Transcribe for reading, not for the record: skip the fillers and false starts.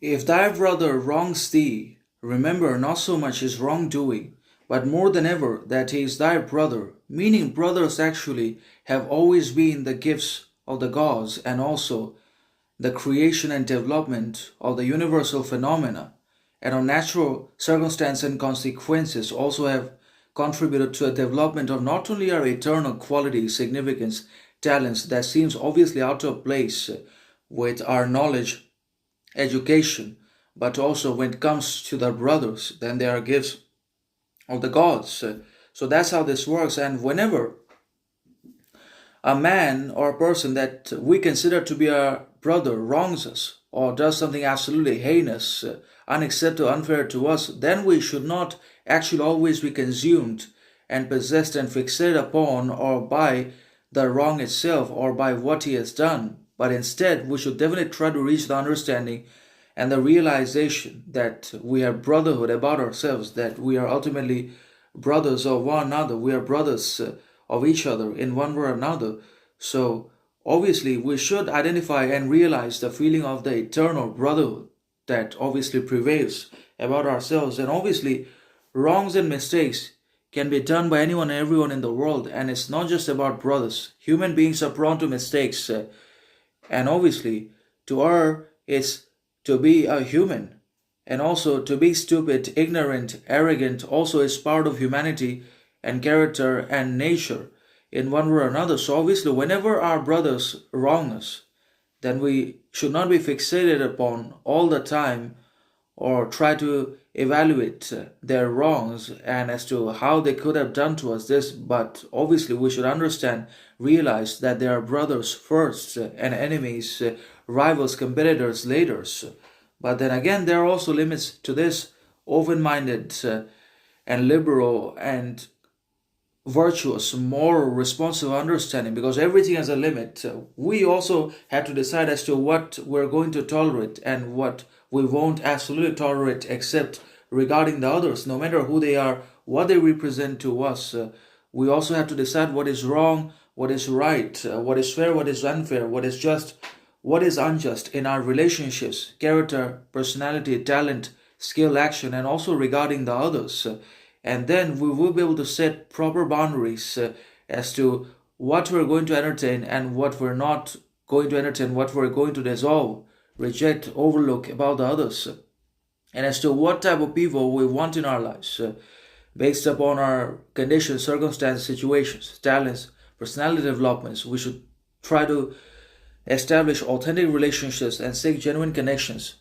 If thy brother wrongs thee, remember not so much his wrongdoing, but more than ever that he is thy brother, meaning brothers actually have always been the gifts of the gods and also the creation and development of the universal phenomena and of natural circumstance and consequences also have contributed to a development of not only our eternal qualities, significance, talents that seems obviously out of place with our knowledge education, but also when it comes to the brothers, then they are gifts of the gods. So that's how this works. And whenever a man or a person that we consider to be our brother wrongs us or does something absolutely heinous, unacceptable, unfair to us, then we should not actually always be consumed and possessed and fixated upon or by the wrong itself or by what he has done. But instead, we should definitely try to reach the understanding and the realization that we are brotherhood about ourselves, that we are ultimately brothers of one another, we are brothers of each other in one way or another. So obviously we should identify and realize the feeling of the eternal brotherhood that obviously prevails about ourselves. And obviously wrongs and mistakes can be done by anyone and everyone in the world, and it's not just about brothers. Human beings are prone to mistakes, and obviously to err is to be a human, and also to be stupid, ignorant, arrogant also is part of humanity and character and nature in one way or another. So obviously whenever our brothers wrong us, then we should not be fixated upon all the time or try to evaluate their wrongs and as to how they could have done to us this, but obviously we should understand, realize that they are brothers first and enemies, rivals, competitors later. But then again, there are also limits to this open-minded and liberal and virtuous, moral, responsive understanding, because everything has a limit. We also have to decide as to what we're going to tolerate and what we won't absolutely tolerate, except regarding the others, no matter who they are, what they represent to us. We also have to decide what is wrong, what is right, what is fair, what is unfair, what is just, what is unjust in our relationships, character, personality, talent, skill, action, and also regarding the others. And then we will be able to set proper boundaries as to what we're going to entertain and what we're not going to entertain, what we're going to dissolve, reject, overlook about the others, and as to what type of people we want in our lives based upon our conditions, circumstances, situations, talents, personality developments. We should try to establish authentic relationships and seek genuine connections